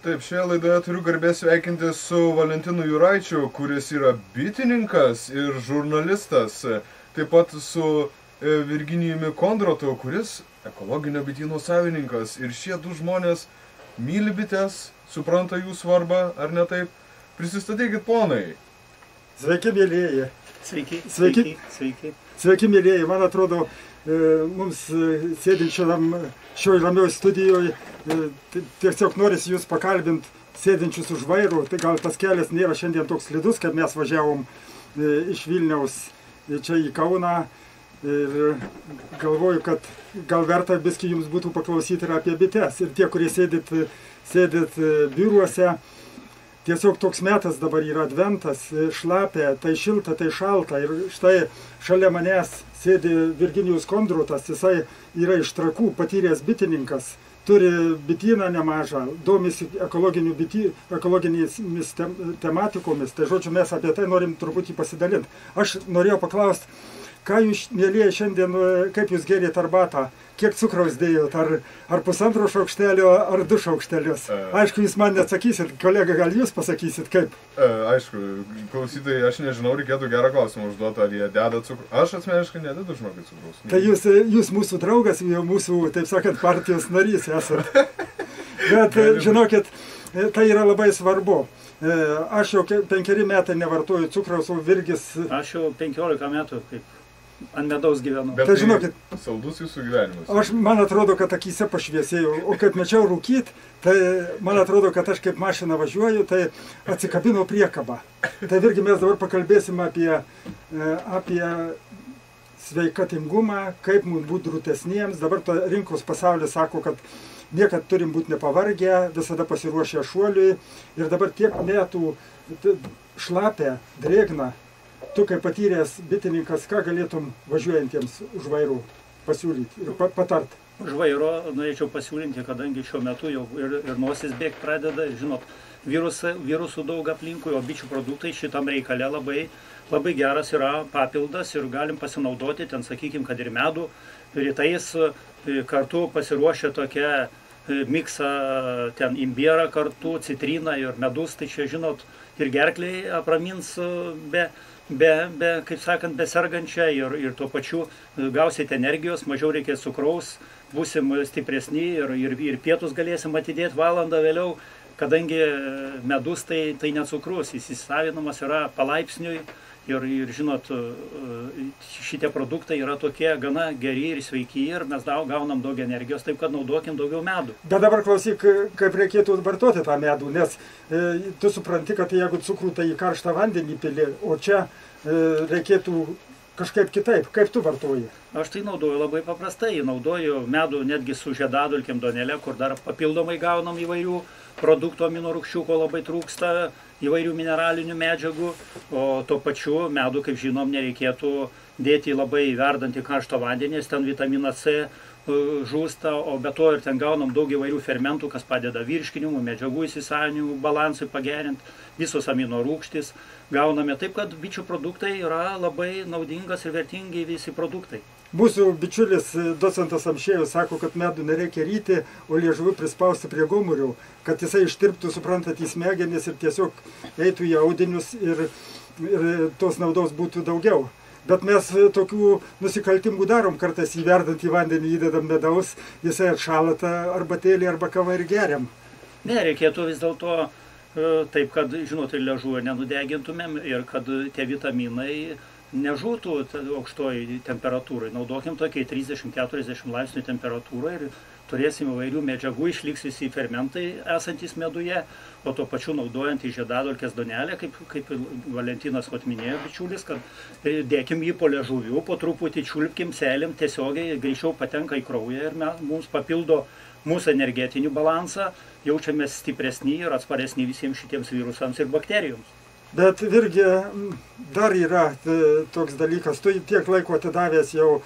Taip, šioje laidoje turiu garbės sveikinti su Valentinu Juraičiu, kuris yra bitininkas ir žurnalistas. Taip pat su Virginijumi Kondrotu, kuris ekologinio bityno savininkas. Ir šie du žmonės myli bites, supranta jų svarbą, ar ne taip? Prisistatykit, ponai. Sveiki, mėlėjai. Sveiki. Sveiki, mėlėjai. Man atrodo, mums sėdint šioj ramioj studijoje, tiesiog norisi jūs pakalbinti sėdinčius už vairų. Tai gal tas kelias nėra šiandien toks slidus, kad mes važiavom iš Vilniaus čia į Kauną. Ir galvoju, kad gal verta biskį jums būtų paklausyti ir apie bites. Ir tie, kurie sėdit biuruose, tiesiog toks metas dabar yra adventas, šlapia, tai šilta, tai šalta. Ir štai šalia manęs sėdi Virginijus Kondrotas, jisai yra iš Trakų, patyręs bitininkas, turi bityną nemažą, domisi ekologinėmis tematikomis. Tai žodžiu, mes apie tai norim truputį pasidalinti. Aš norėjau paklausti, ką jūs, mėlyje, šiandien, kaip jūs gėrėt arbatą? Kiek cukraus dėjot? Ar pusantro šaukštelio, ar 2 šaukštelius? Aišku, jūs man neatsakysit, kolega, gal jūs pasakysit, kaip? Aišku, klausytojai, aš nežinau, reikėtų gerą klausimą užduoti, ar jie deda cukrų. Aš asmeniškai nededu, žinokit, cukraus. Tai jūs mūsų draugas, mūsų, taip sakant, partijos narys esat. Bet, žinokit, tai yra labai svarbu. Aš jau 5 metai nevartoju cukraus, o Virgis... Aš jau 15 metų kaip ant medaus gyvenu. Bet tai žinokit, saldus jūsų gyvenimas. Man atrodo, kad akyse pašviesėjau, o kaip mečiau rūkyt, tai man atrodo, kad aš kaip mašina važiuoju, tai atsikabino priekabą. Tai irgi mes dabar pakalbėsim apie sveikatingumą, kaip mums būti drūtesniems. Dabar rinkos pasaulis sako, kad niekad turim būti nepavargę, visada pasiruošę šuoliui. Ir dabar tiek metų šlapia, drėgna. Tu, kaip patyręs bitininkas, ką galėtum važiuojantiems už vairų pasiūlyti ir patart? Už vairo norėčiau pasiūlyti, kadangi šiuo metu jau ir nosis bėgti pradeda, žinot, virusų daug aplinkui, o bičių produktai šitam reikale labai geras yra papildas ir galim pasinaudoti, ten sakykim, kad ir medų rytais kartu pasiruošę tokią miksą, ten imbierą kartu, citriną ir medus, tai čia, žinot, ir gerkliai apramins kaip sakant, besergančią ir tuo pačiu gausite energijos, mažiau reikės cukraus, būsim stipresni ir pietus galėsim atidėti valandą vėliau, kadangi medus tai necukrus, jis įsisavinamas yra palaipsniui ir žinot, šitie produktai yra tokie gana geri ir sveiki ir mes gaunam daug energijos, taip kad naudokim daugiau medų. Bet dabar klausyk, kaip reikėtų vartoti tą medų, nes tu supranti, kad jeigu cukrų tai į karštą vandenį pili, o čia reikėtų kažkaip kitaip. Kaip tu vartoji? Aš tai naudoju labai paprastai, naudoju medų netgi su žiedadulkėm duonele, kur dar papildomai gaunam įvairių produktų, aminorūgščių, ko labai trūksta, įvairių mineralinių medžiagų, o tuo pačiu medų, kaip žinom, nereikėtų dėti labai verdant į karštą vandenį, nes ten vitaminas C žūsta, o be to ir ten gaunam daug įvairių fermentų, kas padeda virškinimui, medžiagų įsisavinimui, balansui pagerinti, visos aminorūgštys gauname. Taip, kad bičių produktai yra labai naudingas ir vertingi visi produktai. Mūsų bičiulis docentas Amšiejus sako, kad medų nereikia ryti, o liežuviu prispausti prie gomurių, kad jisai ištirptų, suprantat, į smegenis ir tiesiog eitų į audinius ir tos naudos būtų daugiau. Bet mes tokių nusikaltimų darom, kartais įverdant į vandenį įdedam medaus, jisai atšąla tą arbatėlį arba kavą ir geriam. Ne, reikėtų vis dėlto taip, kad, žinot, ir liežuvio nenudegintumėm ir kad tie vitaminai nežūtų aukštoj temperatūrai. Naudokim tokiai 30-40 laipsnių temperatūrai ir turėsim įvairių medžiagų, išliks visi fermentai esantys meduje, o tuo pačiu naudojant į žiedadulkės duonelę, kaip Valentinas minėjo bičiulis, kad dėkim jį po liežuviu, po truputį čiulpkim, selim, tiesiogiai greičiau patenka į kraują ir mums papildo mūsų energetinį balansą, jaučiamės stipresni ir atsparesni visiems šitiems virusams ir bakterijoms. Bet irgi dar yra toks dalykas, tu tiek laiko atidavęs jau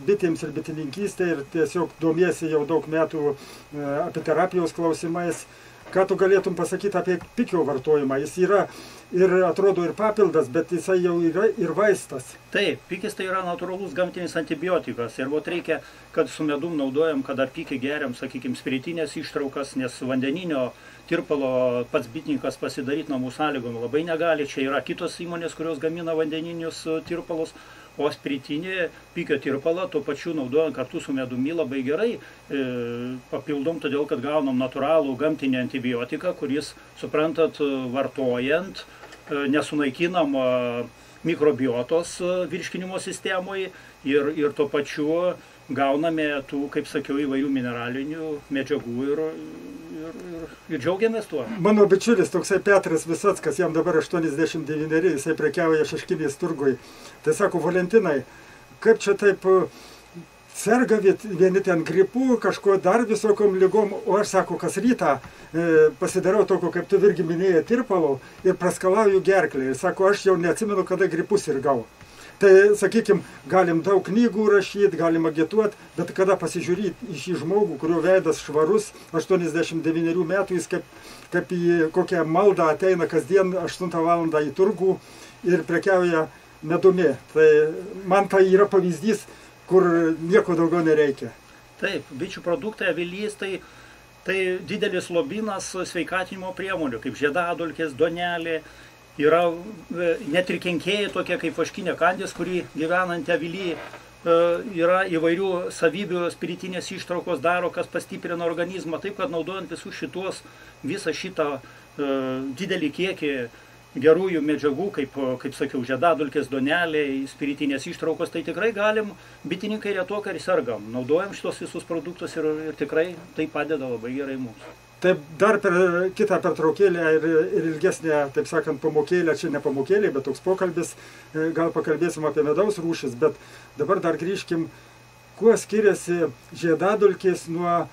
bitėms ir bitininkystė ir tiesiog domiesi jau daug metų apiterapijos klausimais. Ką tu galėtum pasakyti apie pikio vartojimą? Jis yra ir atrodo ir papildas, bet jisai jau yra ir vaistas. Taip, pikis tai yra natūralus gamtinis antibiotikas ir reikia, kad su medum naudojam, kad ar pikį geriam, sakykime, spiritinės ištraukas, nes vandeninio tirpalo pats bitininkas pasidaryti namų sąlygom labai negali. Čia yra kitos įmonės, kurios gamina vandeninius tirpalus, o spiritinį pikio tirpalą tuo pačiu naudojant kartu su medumi labai gerai papildom, todėl kad gaunam natūralų gamtinį antibiotiką, kuris, suprantat, vartojant, nesunaikinam mikrobiotos virškinimo sistemoje ir tuo pačiu gauname tų, kaip sakiau, įvairių mineralinių medžiagų ir džiaugiamės tuo. Mano bičiulis, toksai Petras Visockas, jam dabar 89, jisai prekiauja Šeškinės turgui. Tai sako, Valentinai, kaip čia taip serga vieni ten gripu, kažko dar visokom lygom, o aš sako, kas rytą pasidarau tokio, kaip tu irgi minėjai, tirpalo ir praskalauju gerklę. Ir sako, aš jau neatsimenu, kada gripu sirgau. Tai, sakykime, galim daug knygų rašyti, galim agituoti, bet kada pasižiūrėti į šį žmogų, kurio veidas švarus, 89 metų, jis kaip į kokią maldą ateina kasdien 8 valandą į turgų ir prekiauja medumi. Tai man tai yra pavyzdys, kur nieko daugiau nereikia. Taip, bičių produktai, avilys, tai didelis lobynas sveikatinimo priemonių, kaip žiedadulkės, duonelė. Yra net ir kenkėjai tokie kaip vaškinė kandis, kurį gyvenant avily yra įvairių savybių spiritinės ištraukos daro, kas pastiprina organizmą. Taip, kad naudojant visą šitą didelį kiekį gerųjų medžiagų, kaip sakiau, žiedadulkės, duonelė, spiritinės ištraukos, tai tikrai galim, bitininkai retokai ir sergam. Naudojam šitos visus produktus ir tikrai tai padeda labai gerai mums. Taip, dar per kitą pertraukėlę ir ilgesnę, taip sakant, pamokėlę, čia ne pamokėlė, bet toks pokalbis, gal pakalbėsim apie medaus rūšis, bet dabar dar grįžkim, kuo skiriasi žiedadulkės nuo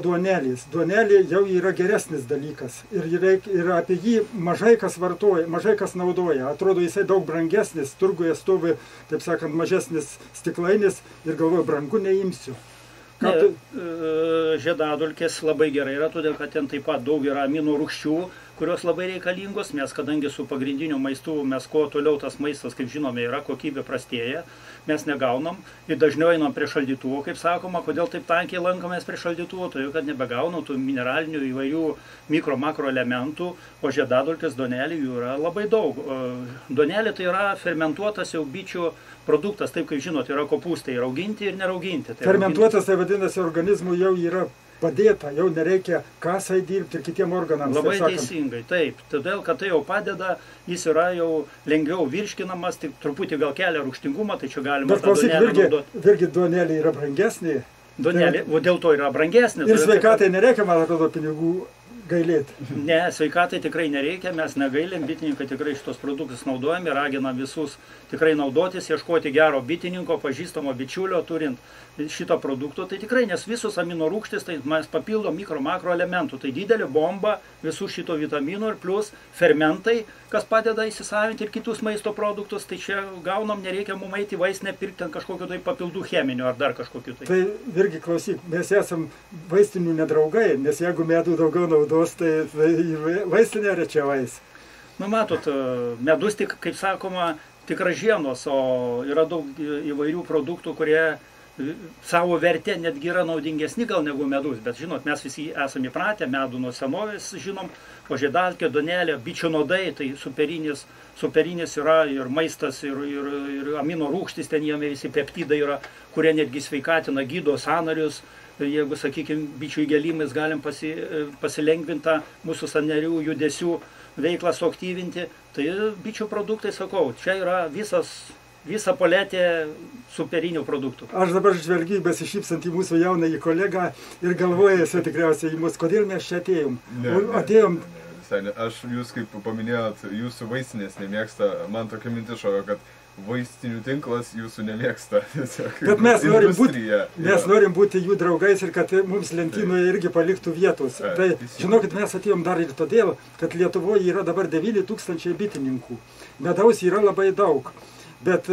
duonelės. Duonelė jau yra geresnis dalykas ir apie jį mažai kas vartoja, mažai kas naudoja. Atrodo, jisai daug brangesnis, turguje stovi, taip sakant, mažesnis stiklainis ir galvoju, brangu neimsiu. Žiedadulkės labai gerai yra, todėl kad ten taip pat daug yra amino rūgščių, kurios labai reikalingos. Mes, kadangi su pagrindiniu maistu, mes kuo toliau tas maistas, kaip žinome, yra kokybė prastėja, mes negaunam ir dažniau einam prie šaldytuvo, kaip sakoma. Kodėl taip tankiai lankomės prie šaldytuvo? Todėl, kad nebegaunam tų mineralinių įvairių mikro-makro elementų, o žiedadulkės, duonelė jų yra labai daug. Duonelė tai yra fermentuotas jau bičių produktas, taip kaip žinot, yra kopūstai rauginti ir nerauginti. Fermentuotas, tai vadinasi, organizmui jau yra padėta, jau nereikia kasai dirbti ir kitiem organams. Labai teisingai, taip. Todėl, kad tai jau padeda, jis yra jau lengviau virškinamas, tik truputį gal kelia rūgštingumą, tai čia galima tą duonelę naudoti. Virgi duonelė yra brangesnė. Duonelė, o dėl to yra brangesnė. Ir sveikatai nereikia, man atrodo, pinigų gailėti. Ne, sveikatai tikrai nereikia, mes negailim, bitininkai tikrai šitos produktus naudojame, raginam visus tikrai naudotis, ieškoti gero bitininko, pažįstamo bičiulio, turint šito produkto, tai tikrai, nes visus amino rūgštis, tai mes papildom mikro-makro elementų, tai didelė bomba visų šito vitaminų ir plus fermentai, kas padeda įsisavinti ir kitus maisto produktus, tai čia gaunam, nereikia mum eiti vaistinę pirkti ant kažkokio tai papildų cheminių ar dar kažkokiu tai. Tai irgi klausyk, mes esam vaistinių nedraugai, nes jeigu medų daugiau naudos, tai vaistinė rečiau eis. Nu, matot, medus tik, kaip sakoma, tik ražienos, o yra daug įvairių produktų, kurie savo vertė netgi yra naudingesni gal negu medus, bet žinot, mes visi esame įpratę, medų nuo senovės žinom, o žiedadulkė, duonelė, bičių nuodai, tai superinis yra ir maistas, ir amino rūgštys, ten jame visi peptidai yra, kurie netgi sveikatina, gydo sąnarius. Jeigu, sakykime, bičių įgelimais galim pasilengvinti mūsų sąnarių judesių veiklą suaktyvinti, tai bičių produktai, sakau, čia yra visa paletė superinių produktų. Aš dabar žvelgiu besišypsantį mūsų jaunąjį kolegą ir galvojasi tikriausiai į mus, kodėl mes čia atėjom. Atėjom. Aš jūs, kaip paminėjot, jūsų vaistinės nemėgsta, man tokia mintis šovė, kad vaistinių tinklas jūsų nemėgsta. Bet mes norim būti jų draugais ir kad mums lentynoje irgi paliktų vietos. Tai žinokit, mes atėjom dar ir todėl, kad Lietuvoje yra dabar 9000 bitininkų. Medaus yra labai daug. Bet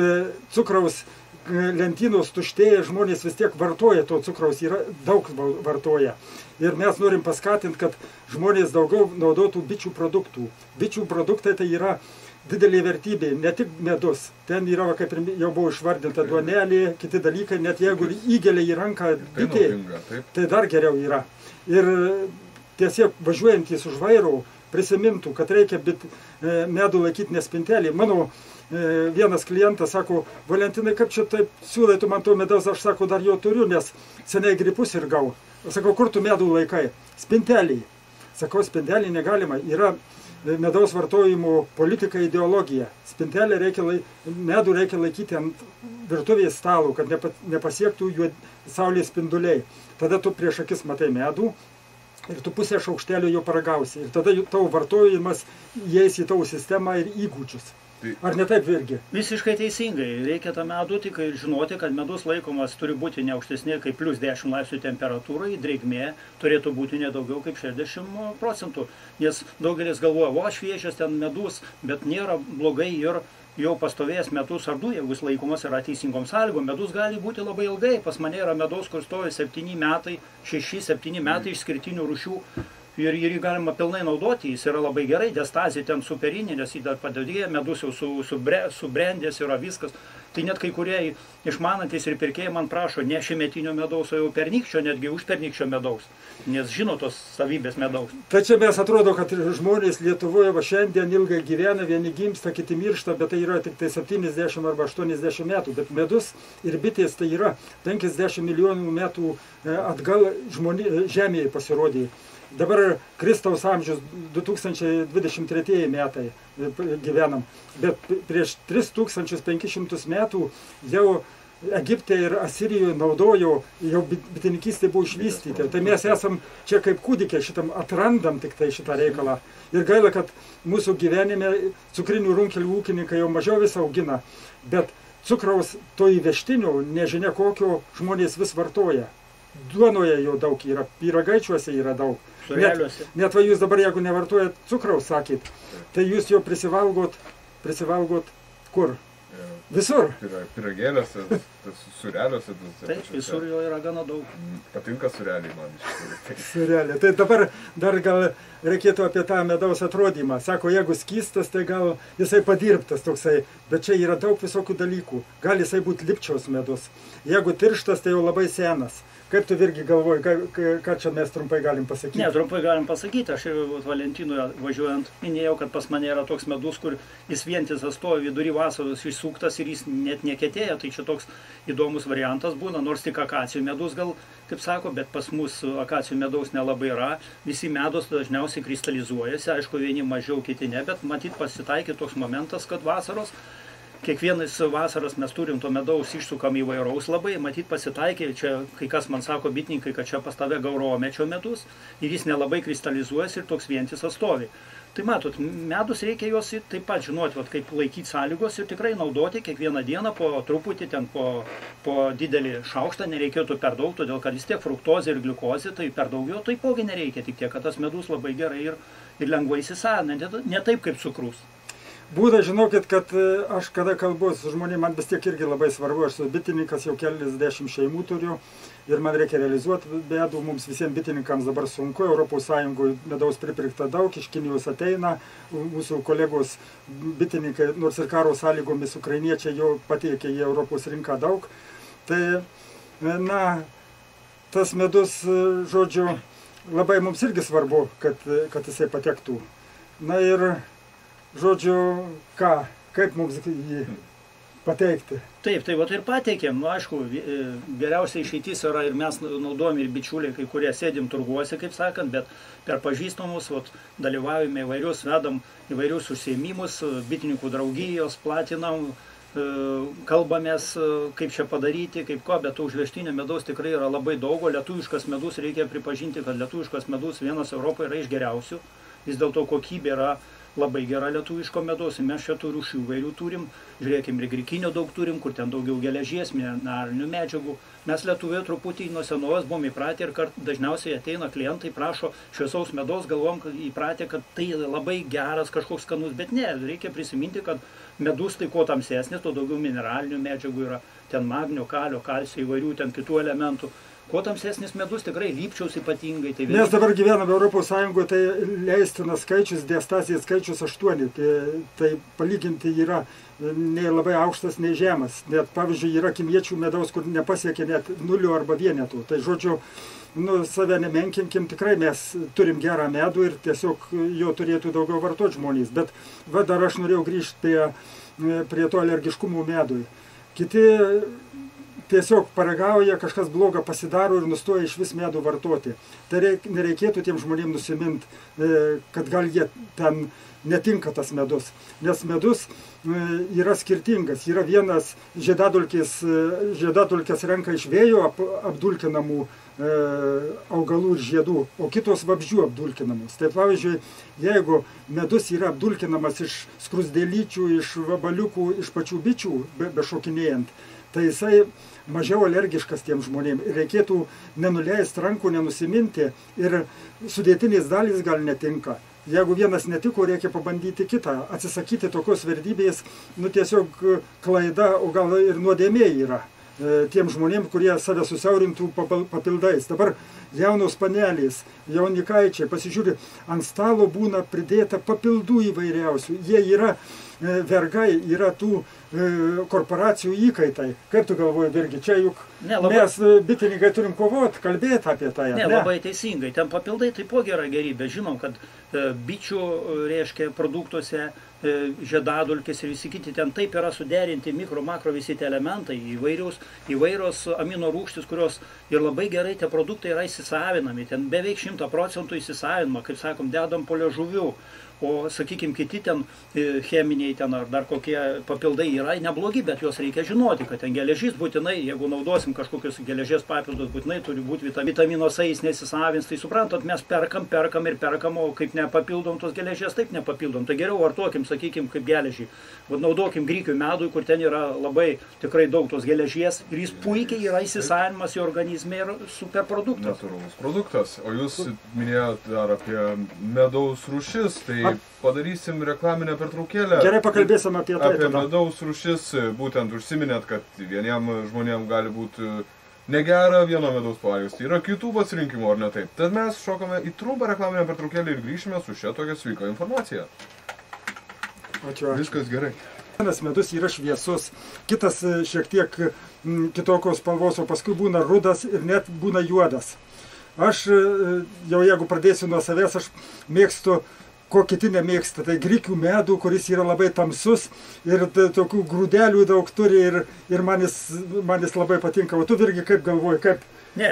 cukraus lentynos tuštėja, žmonės vis tiek vartoja to cukraus, yra daug vartoja. Ir mes norim paskatinti, kad žmonės daugiau naudotų bičių produktų. Bičių produktai tai yra didelė vertybė, ne tik medus. Ten yra, kaip jau buvo išvardinta, duonelė, kiti dalykai, net jeigu įgelia į ranką bitė, tai dar geriau yra. Ir tiesiog važiuojantys už vairo prisimintų, kad reikia medų laikyti ne spintelį. Mano vienas klientas sako, Valentinai, kaip čia taip siūlai tu man to medaus, aš sako, dar jo turiu, nes seniai gripus ir gau. Sakau, kur tu medų laikai? Spintelį. Sakau, spintelį negalima. Yra medaus vartojimo politika, ideologija. Spintelį medų reikia laikyti ant virtuvės stalo, kad nepasiektų saulės spinduliai. Tada tu prieš akis matai medų ir tu pusę šaukštelio jo paragausi. Ir tada tavo vartojimas įeis į tavo sistemą ir įgūdžius. Ar ne taip irgi? Visiškai teisingai. Reikia tą medų tik ir žinoti, kad medus laikomas turi būti ne aukštesnė kaip plus 10 laipsnių temperatūrai, drėgmė turėtų būti nedaugiau kaip 60%. Nes daugelis galvoja, o šviežias ten medus, bet nėra blogai ir jau pastovėjęs metus ar du, jeigu jis laikomas yra teisingom sąlygom. Medus gali būti labai ilgai. Pas mane yra medaus, kur stovi 7 metai, 6-7 metai išskirtinių rūšių. Ir jį galima pilnai naudoti, jis yra labai gerai, diastazė ten superinė, nes jį dar padėdėja, medus jau subrendęs yra viskas. Tai net kai kurie išmanantys ir pirkėjai man prašo ne šiemetinio medaus, o jau pernykščio, netgi už pernykščio medaus, nes žino tos savybės medaus. Tai čia mes atrodo, kad žmonės Lietuvoje va šiandien ilgai gyvena, vieni gimsta, kiti miršta, bet tai yra tik tai 70 arba 80 metų. Bet medus ir bitės tai yra 50 milijonų metų atgal Žemėje pasirodė. Dabar Kristaus amžius 2023 metai gyvenam, bet prieš 3500 metų jau Egipte ir Asirijoje naudojo, jau bitininkystė buvo išvystyti. Tai mes esam čia kaip kūdikiai šitam, atrandam tik tai šitą reikalą. Ir gaila, kad mūsų gyvenime cukrinių runkelių ūkininkai jau mažiau vis augina, bet cukraus to įvežtinių, nežinia kokio, žmonės vis vartoja. Duonoje jau daug yra, pyragaičiuose yra daug. Net va jūs dabar, jeigu nevartojat cukraus, sakyt, tai jūs jau prisivalgot kur? Visur. Pyragėliuose, sureliuose. Taip, visur jo yra gana daug. Patinka sureliai man iš tikrųjų. Sureliai. Tai dabar dar gal reikėtų apie tą medaus atrodymą. Sako, jeigu skystas, tai gal jisai padirbtas toksai, bet čia yra daug visokių dalykų. Gali jisai būti lipčiaus medus. Jeigu tirštas, tai jau labai senas. Kaip tu irgi galvoji, ką čia mes trumpai galim pasakyti? Ne, trumpai galim pasakyti. Aš Valentinui važiuojant minėjau, kad pas mane yra toks medus, kur jis vientisas stovi vidury vasaros išsuktas ir jis net neketėja. Tai čia toks įdomus variantas būna, nors tik akacijų medus gal, kaip sako, bet pas mus akacijų medaus nelabai yra. Visi medus dažniausiai kristalizuojasi, aišku, vieni mažiau, kiti ne, bet matyt pasitaikė toks momentas, kad vasaros kiekvienas vasaras mes turim to medaus išsukam įvairaus labai, matyt pasitaikė, čia kai kas man sako bitininkai, kad čia pas tave gauromečio medus ir jis nelabai kristalizuojasi ir toks vientisas stovi. Tai matot, medus reikia juos taip pat žinoti, kaip laikyti sąlygos ir tikrai naudoti kiekvieną dieną po truputį, ten po didelį šaukštą, nereikėtų per daug, todėl kad vis tiek fruktozė ir gliukozė, tai per daug jo taipogi nereikia, tik tiek, kad tas medus labai gerai ir lengvai įsisavina, ne taip kaip cukrus. Būda, žinokit, kad aš kada kalbu su žmonėmis, man vis tiek irgi labai svarbu, aš esu bitininkas, jau keliasdešimt šeimų turiu ir man reikia realizuoti medų, mums visiems bitininkams dabar sunku, Europos Sąjungoje medaus pripirkta daug, iš Kinijos ateina, mūsų kolegos bitininkai, nors ir karo sąlygomis ukrainiečiai jau pateikė į Europos rinką daug. Tai, na, tas medus, žodžiu, labai mums irgi svarbu, kad jisai patektų. Na ir žodžiu, kaip mums jį pateikti? Taip, tai vat ir pateikėm. Nu, aišku, geriausia išeitis yra ir mes naudojam ir bičiuliai, kai kurie sėdim turguose, kaip sakant, bet per pažįstamus dalyvaujame įvairius, vedam įvairius užsiėmimus, bitininkų draugijos, platinam, kalbamės, kaip čia padaryti, kaip ko, bet užvežtinio medaus tikrai yra labai daug, o lietuviškas medus reikia pripažinti, kad lietuviškas medus vienas Europoje yra iš geriausių, vis dėlto kokybė yra labai gera lietuviško medaus, mes čia tų rūšių įvairių turim, žiūrėkim, ir grikinio daug turim, kur ten daugiau geležies, mineralinių medžiagų. Mes lietuviai truputį nuo senovės buvom įpratę ir dažniausiai ateina klientai, prašo šviesaus medaus, galvom įpratę, kad tai labai geras kažkoks skanus, bet ne, reikia prisiminti, kad medus tai kuo tamsesnis, to daugiau mineralinių medžiagų yra, ten magnio, kalio, kalcio, įvairių ten kitų elementų. kuo tamsesnis medus, tikrai lypčiaus ypatingai. Tai mes dabar gyvename Europos Sąjungoje, tai leistinas skaičius, diastazijos skaičius 8, tai palyginti yra nei labai aukštas, nei žemas. Net, pavyzdžiui, yra kimiečių medaus, kur nepasiekia net 0 arba vienetų. Tai žodžiu, save nemenkinkim, tikrai mes turim gerą medų ir tiesiog jo turėtų daugiau vartoti žmonės. Bet va, dar aš norėjau grįžti prie to alergiškumo medui. Kiti tiesiog paragauja, kažkas bloga pasidaro ir nustoja iš vis medų vartoti. Tai nereikėtų tiem žmonėm nusimint, kad gal jie ten netinka tas medus. Nes medus yra skirtingas. Yra vienas žiedadulkės renka iš vėjo apdulkinamų augalų ir žiedų, o kitos vabzdžių apdulkinamus. Tai pavyzdžiui, jeigu medus yra apdulkinamas iš skrusdėlyčių, iš vabaliukų, iš pačių bičių bešokinėjant, tai jisai mažiau alergiškas tiem žmonėm. Reikėtų nenuleisti rankų, nenusiminti ir sudėtinės dalys gal netinka. Jeigu vienas netiko, reikia pabandyti kitą. Atsisakyti tokios verdybės, tiesiog klaida, o gal ir nuodėmė yra tiem žmonėm, kurie save susiaurintų papildais. Dabar jaunos panelės, jaunikaičiai, pasižiūri, ant stalo būna pridėta papildų įvairiausių. Jie yra vergai, yra tų korporacijų įkaitai. Kaip tu galvoji, Virgi, čia juk mes bitininkai turim kovoti, kalbėti apie tai. Ne, labai teisingai. Ten papildai taipogi yra gerybė. Žinom, kad bičių, reiškia, produktuose žiedadulkės ir visi kiti, ten taip yra suderinti mikro, makro visi tie elementai, įvairios amino rūgštys, kurios ir labai gerai tie produktai yra įsisavinami. Ten beveik 100% įsisavinama, kaip sakom, dedam po liežuviu. O, sakykime, kiti ten cheminiai ten ar dar kokie papildai yra neblogi, bet juos reikia žinoti, kad ten geležis būtinai, jeigu naudosim kažkokius geležies papildus, būtinai turi būti vitamino C, jis nesisavins. Tai suprantat, mes perkam, o kaip nepapildom tos geležies, taip nepapildom. Tai geriau vartokim, sakykime, kaip geležį. Naudokim grikių medų, kur ten yra labai tikrai daug tos geležies ir jis puikiai yra įsisavinimas į organizmą ir superproduktas. Natūralus produktas. O jūs minėjote dar apie medaus rūšis, tai padarysim reklaminę pertraukėlę. Gerai, pakalbėsim apie tai. Apie medaus rūšis, būtent užsiminėt, kad vieniem žmonėm gali būti negera vieno medaus pavalgys. Tai yra kitų pasirinkimų, ar ne taip? Tad mes šokame į trumpą reklaminę pertraukėlę ir grįšime su šia tokia sveika informacija. Ačiū. Viskas gerai. Vienas medus yra šviesus, kitas šiek tiek kitokios spalvos, o paskui būna rudas ir net būna juodas. Aš jau jeigu pradėsiu nuo savęs, aš mėgstu, ko kiti nemėgsta, tai grikių medų, kuris yra labai tamsus ir tokių grūdelių daug turi ir man jis labai patinka. O tu, Virgi, kaip galvoji,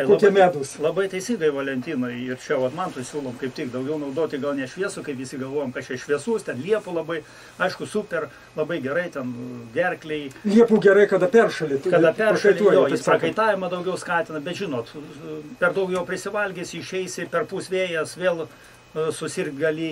kokie medus? Labai teisingai, Valentinai, ir čia man tu siūlom kaip tik daugiau naudoti gal ne šviesų, kaip visi galvojam, kad čia šviesus, ten liepų labai, aišku, super, labai gerai, ten gerkliai. Liepų gerai, kada peršalė. Kada peršalė, jo, jis prakaitavimą daugiau skatina, bet žinot, per daug jo prisivalgęs, išeisi, per pusvėjas, vėl susirgt gali,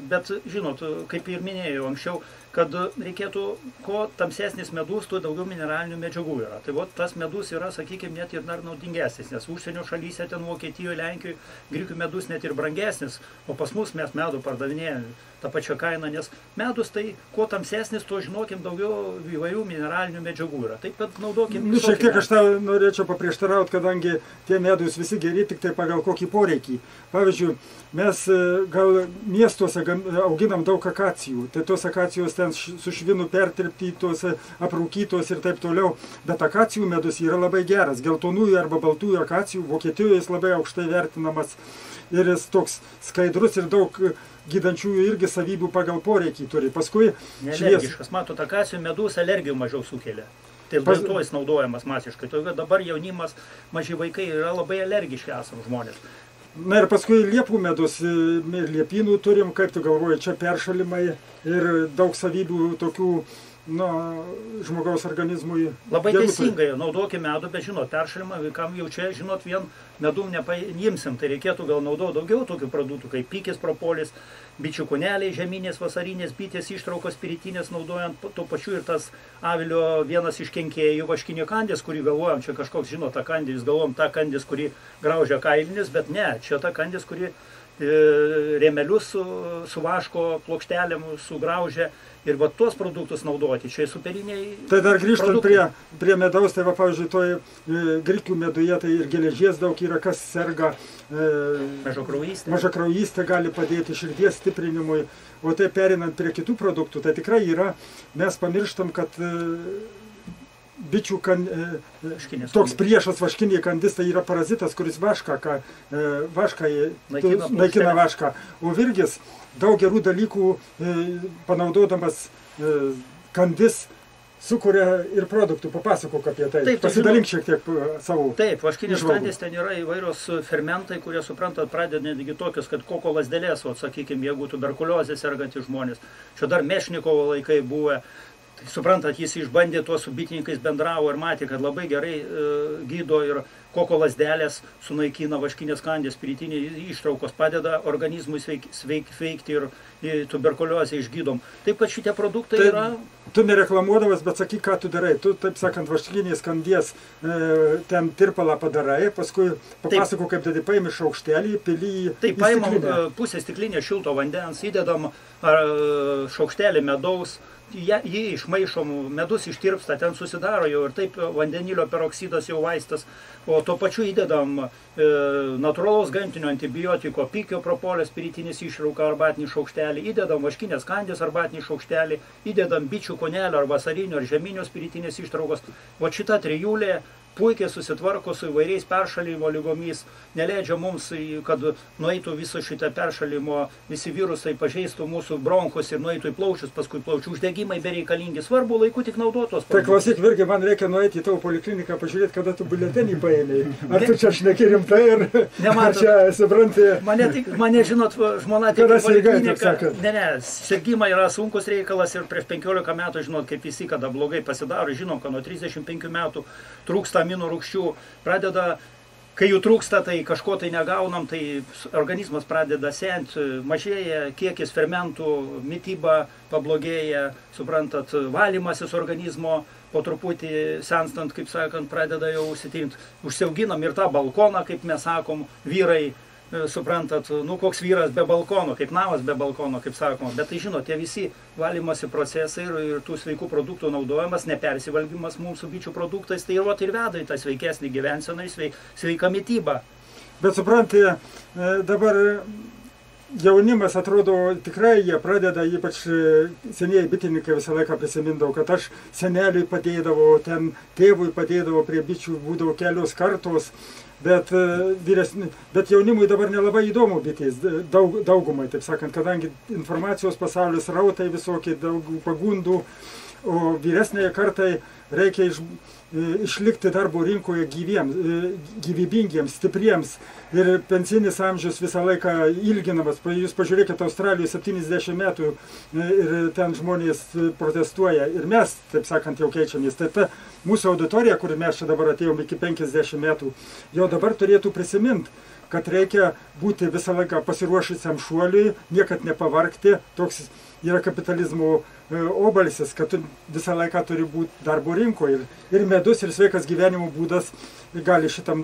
bet žinot, kaip ir minėjau anksčiau, kad reikėtų, ko tamsesnis medus, tuo daugiau mineralinių medžiagų yra. Tai vat tas medus yra, sakykime, net ir dar naudingesnis, nes užsienio šalyse, ten Vokietijoje, Lenkijoje, grikių medus net ir brangesnis, o pas mus mes medų pardavinėjame tą pačią kainą, nes medus tai, kuo tamsesnis, tuo žinokim daugiau įvairių mineralinių medžiagų yra. Taip, kad naudokim. Šiek tiek aš tau norėčiau paprieštarauti, kadangi tie medus visi geri tik tai pagal kokį poreikį. Pavyzdžiui, mes gal miestuose auginam daug akacijų, tai tos akacijos ten su švinu pertirptytos, aprūkytos ir taip toliau, bet akacijų medus yra labai geras, geltonųjų arba baltųjų akacijų, Vokietijoje jis labai aukštai vertinamas ir jis toks skaidrus ir daug gydančiųjų irgi savybių pagal poreikį turi. Paskui nealergiškas, matot, akacijų medus alergijų mažiau sukelia. Tai dėl to jis naudojamas masiškai. Dabar jaunimas, maži vaikai yra labai alergiški esam žmonės. Na ir paskui liepų medus, liepynų turim, kaip tu galvoji, čia peršalimai ir daug savybių tokių, žmogaus organizmui. Labai teisingai, naudokime medų, bet žinot, peršalimą vaikam jau čia, žinot, vien medum nepaimsim, tai reikėtų gal naudoti daugiau tokių produktų, kaip pikis, propolis, bičių kūneliai, žeminės, vasarinės, bitės, ištraukos, spiritinės, naudojant tuo pačiu ir tas avilio vienas iš kenkėjų, vaškinio kandis, kurį galvojam, čia kažkoks, žinot, ta kandis, galvojam tą kandis, kurį graužia kailinis, bet ne, čia ta kandis, kuri rėmelius su vaško plokštelėm sugraužę ir va tuos produktus naudoti. Čia superiniai Tai dar grįžtant produktai. prie medaus, tai va, pavyzdžiui, toj grikių meduje tai ir geležies daug yra, kas serga mažakraujystė gali padėti širdies stiprinimui. O tai perinant prie kitų produktų, tai tikrai yra, mes pamirštam, kad bičių toks priešas vaškiniai kandis, tai yra parazitas, kuris vašką naikina vašką. O virgis daug gerų dalykų panaudodamas kandis sukuria ir produktų. Papasakok apie tai. Taip, Pasidalink šiek tiek savo. Taip, vaškinės įžvalgų. kandės ten yra įvairios fermentai, kurie, suprantat, pradeda netgi tokios, kad koko lazdelės, o sakykime, jeigu tuberkuliozė sergantys žmonės. Čia dar Meščnikovo laikai buvo. Tai suprantat, jis išbandė tuos su bitininkais bendravo ir matė, kad labai gerai gydo ir koko lazdelės sunaikina vaškinės kandės, spiritiniai ištraukos padeda organizmui sveikti ir tuberkuliozę išgydom. Taip pat šitie produktai Tai yra... Tu nereklamuodamas, bet sakyk, ką tu darai. Tu, taip sakant, vaškinės kandies ten tirpalą padarai, paskui papasako, kaip tada paimi šaukštelį, pili į Taip, paimam stiklinę. pusę stiklinę šilto vandens, įdedam šaukštelį medaus, jį išmaišom, medus ištirpsta, ten susidaro jau ir taip vandenilio peroksidas jau vaistas, o tuo pačiu įdedam natūralaus gamtinio antibiotiko, pikio propolio spiritinis išrauka arbatinį šaukštelį, įdedam vaškinės kandės arbatinį šaukštelį, įdedam bičių konelio ar vasarinio ar žeminio spiritinės ištraukos. O šita trijulė puikiai susitvarko su įvairiais peršalimo lygomis, neleidžia mums, kad nueitų viso šitą peršalimo, visi virusai pažeistų mūsų bronchus ir nueitų į plaučius, paskui plaučių uždegimai bereikalingi. Svarbu laiku tik naudotos. Tai klausyk, Virgi, man reikia nueiti į tavo polikliniką, pažiūrėti, kada tu biuletenį paėmėjai. Ar tu čia šneki rimtai ir ar čia, supranti... Mane, žinot, žmona tik Kada į sirgai, taip polikliniką. sakant. Ne, sirgimai yra sunkus reikalas ir prieš 15 metų, žinot, kaip visi, kada blogai pasidaro, žinom, kad nuo 35 metų trūksta amino rūgščių, pradeda, kai jų trūksta, tai kažko tai negaunam, tai organizmas pradeda senti, mažėja kiekis fermentų, mityba pablogėja, suprantat, valymasis organizmo, po truputį senstant, kaip sakant, pradeda jau užsitinti. Užsiauginam ir tą balkoną, kaip mes sakom, vyrai, suprantat, nu koks vyras be balkono, kaip namas be balkono, kaip sakoma. Bet tai žinot, tie visi valymosi procesai ir tų sveikų produktų naudojimas, nepersivalgymas mūsų bičių produktais, tai ir veda į tą sveikesnį gyvenseną, sveiką mitybą. Bet supranti, dabar jaunimas atrodo tikrai, jie pradeda, ypač senieji bitininkai visą laiką prisimindavo, kad aš seneliui padėdavau, ten tėvui padėdavau, prie bičių būdavo kelios kartos. Bet jaunimui dabar nelabai įdomu bitės, daugumai, taip sakant, kadangi informacijos pasaulis rautai visokie, daug pagundų, o vyresnėje kartai reikia išlikti darbo rinkoje gyvybingiems, stipriems. Ir pensinis amžius visą laiką ilginamas. Jūs pažiūrėkite, Australijoje 70 metų ir ten žmonės protestuoja. Ir mes, taip sakant, jau keičiamės. Tai ta mūsų auditorija, kur mes čia dabar atėjom iki 50 metų, jau dabar turėtų prisiminti, kad reikia būti visą laiką pasiruošusiam šuoliui, niekad nepavargti. Toks yra kapitalizmo obalsis, kad tu visą laiką turi būti darbo rinkoje. Ir medus, ir sveikas gyvenimo būdas gali šitam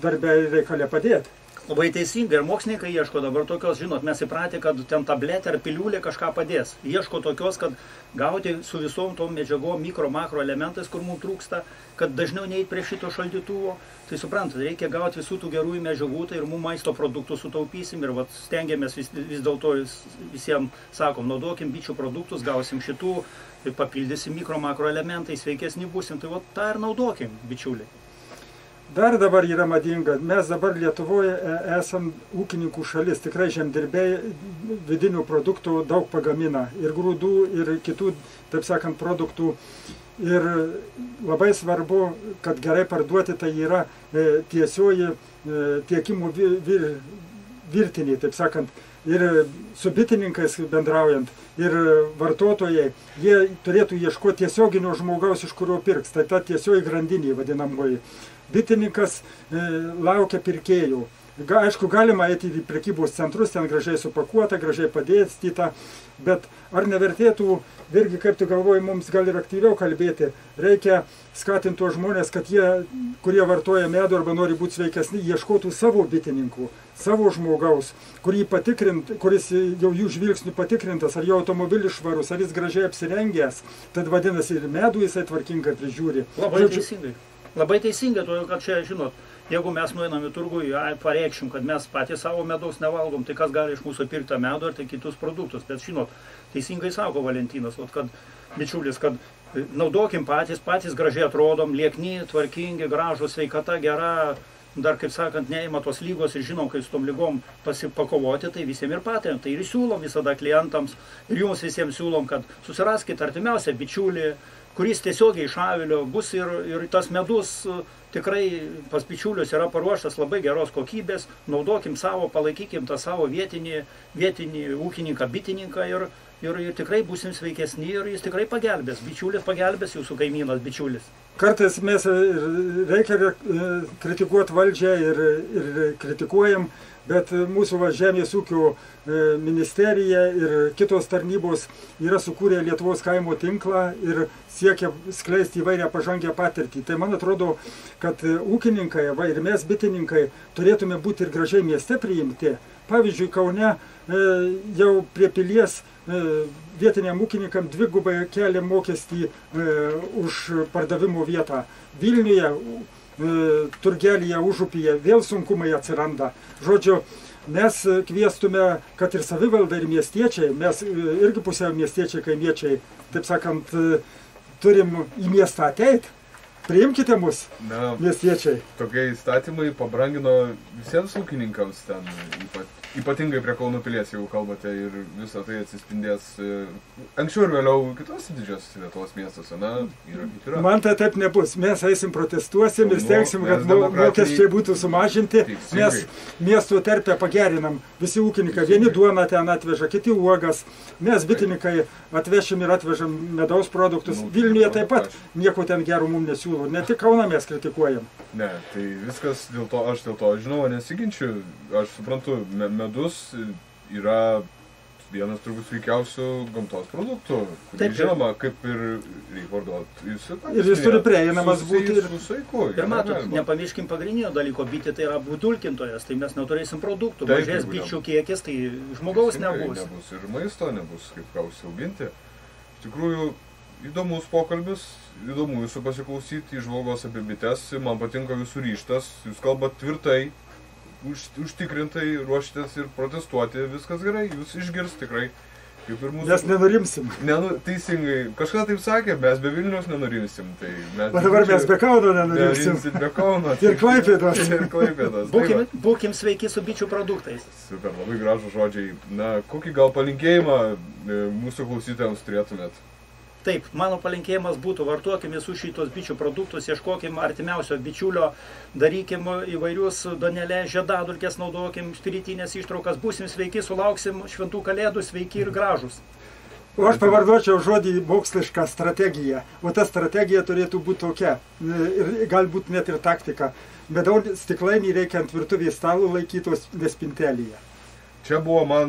darbę reikalę padėti. Labai teisingai, ir mokslininkai ieško dabar tokios, žinot, mes įpratę, kad ten tabletė ar piliulė kažką padės. Ieško tokios, kad gauti su visom tom medžiagom, mikro-makro elementais, kur mums trūksta, kad dažniau neįt prie šito šaldytuvo. Tai suprantat, reikia gauti visų tų gerųjų medžiagų, tai ir mums maisto produktų sutaupysim ir stengiamės vis dėlto visiems sakom, naudokim bičių produktus, gausim šitų, papildysim mikro-makro elementai, sveikesni būsim, tai tą ir naudokim, bičiuliai. Dar dabar yra madinga. Mes dabar Lietuvoje esam ūkininkų šalis. Tikrai žemdirbiai vidinių produktų daug pagamina. Ir grūdų, ir kitų, taip sakant, produktų. Ir labai svarbu, kad gerai parduoti, tai yra tiesioji tiekimo virtiniai, taip sakant. Ir su bitininkais bendraujant, ir vartotojai, jie turėtų ieškoti tiesioginio žmogaus, iš kurio pirks. Tai ta tiesioji grandinė vadinamoji. Bitininkas laukia pirkėjų, Aišku, galima eiti į prekybos centrus, ten gražiai supakuota, gražiai padėstyta, bet ar nevertėtų, irgi kaip tu galvoji, mums gal ir aktyviau kalbėti, reikia skatinti tuos žmonės, kad jie, kurie vartoja medų arba nori būti sveikesni, ieškotų savo bitininkų, savo žmogaus, kuris jau jų žvilgsnių patikrintas, ar jo automobilis švarus, ar jis gražiai apsirengęs, tad vadinasi ir medų jisai tvarkingai prižiūri. Labai teisingai. Labai teisingai, todėl kad čia, žinot, jeigu mes nueinam į turgų, pareikšim, kad mes patys savo medaus nevalgom, tai kas gali iš mūsų pirkti tą medų ir tai kitus produktus. Bet, žinot, teisingai sako Valentinas, kad bičiulis, kad naudokim patys gražiai atrodom, liekni, tvarkingi, gražūs, sveikata gera, dar, kaip sakant, neima tos lygos ir žinom, kai su tom lygom pakovoti, tai visiems ir patėm. Tai ir siūlom visada klientams, ir jums visiems siūlom, kad susiraskite artimiausią bičiulį, kuris tiesiogiai iš avilio bus ir tas medus tikrai pas bičiulius yra paruoštas labai geros kokybės, naudokim savo, palaikykim tą savo vietinį ūkininką, bitininką ir tikrai būsim sveikesni ir jis tikrai pagelbės. Bičiulis pagelbės, jūsų kaimynas bičiulis. Kartais mes reikia kritikuoti valdžią ir kritikuojam, bet mūsų Žemės ūkio ministerija ir kitos tarnybos yra sukūrę Lietuvos kaimo tinklą ir siekia skleisti įvairią pažangę patirtį. Tai man atrodo, kad ūkininkai ir mes bitininkai turėtume būti ir gražiai mieste priimti. Pavyzdžiui, Kaune jau prie pilies vietiniam ūkininkam dvigubai kelia mokestį už pardavimo vietą. Vilniuje, turgelyje, užupyje vėl sunkumai atsiranda. Žodžiu, mes kviestume, kad ir savivalda, ir miestiečiai, mes irgi pusiau miestiečiai, kaimiečiai, taip sakant, turim į miestą ateiti. Priimkite mus, miestiečiai. Tokie įstatymai pabrangino visiems ūkininkams ten, ypatingai prie Kauno pilies, jeigu kalbate, ir visą tai atsispindės anksčiau ir vėliau kitose didžiosios Lietuvos miestuose, yra. Man tai taip nebus. Mes eisim protestuosim ir steigsim, kad mokesčiai būtų sumažinti. Mes miesto terpę pagerinam. Visi ūkininkai, vieni duoną ten atveža, kiti uogas. Mes bitininkai atvešim ir atvežam medaus produktus. Vilniuje taip pat nieko ten gerų mums nesiūlo. Ne tik Kauną mes kritikuojam. Ne, tai viskas dėl to, aš žinoma, nesiginčiu. Aš suprantu, medus yra vienas turbūt sveikiausių gamtos produktų. Taip, žinoma, kaip ir reikia vartoti. Ir jis turi prieinamas būti ir su saiku. Ir matot, nepamirškim pagrindinio dalyko, bitė tai yra būdulkintojas, tai mes neturėsim produktų. Mažės bičių kiekis, tai žmogaus nebus. Nebus ir maisto, nebus kaip ką užsiauginti. Iš tikrųjų, įdomus pokalbis, įdomu jūsų pasiklausyti, įžvalgos apie bites, man patinka jūsų ryžtas, jūs kalbat tvirtai, užtikrintai, ruošitės ir protestuoti, viskas gerai, jūs išgirs tikrai, kaip ir mūsų. Mes nenurimsim. Teisingai, kažką taip sakė, mes be Vilniaus nenurimsim. Tai dabar mes be Kauno nenurimsim. Be Kauno. Ir Klaipėdos. Būkim sveiki su bičių produktais. Super, labai gražų žodžiai. Na, kokį gal palinkėjimą mūsų klausytojams turėtumėt? Taip, mano palinkėjimas būtų, vartokim visus šitos bičių produktus, ieškokim artimiausio bičiulio, darykim įvairius donelės, žiedadulkės, naudokim spiritinės ištraukas, būsim sveiki, sulauksim šventų kalėdų, sveiki ir gražūs. O aš pavardočiau žodį mokslišką strategiją, o ta strategija turėtų būti tokia, ir galbūt net ir taktika. Medaus stiklainį reikia ant virtuvės stalo laikytos nespintelėje. Čia buvo man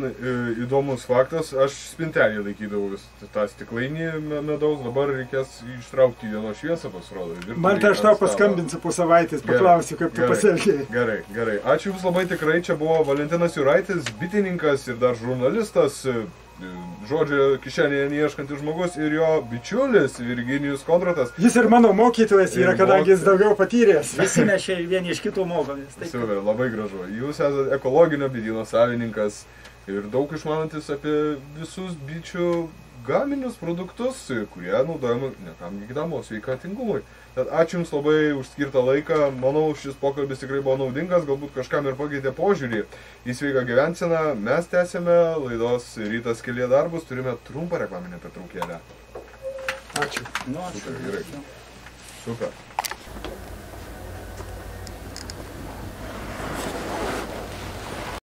įdomus faktas, aš spintelį laikydavau tą stiklainį medaus, dabar reikės ištraukti dienos šviesą, pasirodo. Man tai aš tau paskambinsiu po savaitės, paklausiu, kaip tu pasielgėjai. Gerai. Ačiū Jums labai tikrai, čia buvo Valentinas Juraitis, bitininkas ir dar žurnalistas, žodžio kišenėje neieškantis žmogus ir jo bičiulis Virginijus Kondratas. Jis ir mano mokytojas yra, kadangi jis daugiau patyręs. Visi mes čia vieni iš kitų mokomės. Super, labai gražu. Jūs esate ekologinio bityno savininkas ir daug išmanantis apie visus bičių gaminius produktus, kurie naudojami nekam kitam, o sveikatingumui. Tad ačiū Jums labai už skirtą laiką. Manau, šis pokalbis tikrai buvo naudingas, galbūt kažkam ir pakeitė požiūrį į sveiką gyvenseną. Mes tęsėme laidos Rytas kelyje darbus, turime trumpą reklaminę pertraukėlę. Ačiū. Ačiū. Super, gerai. Super.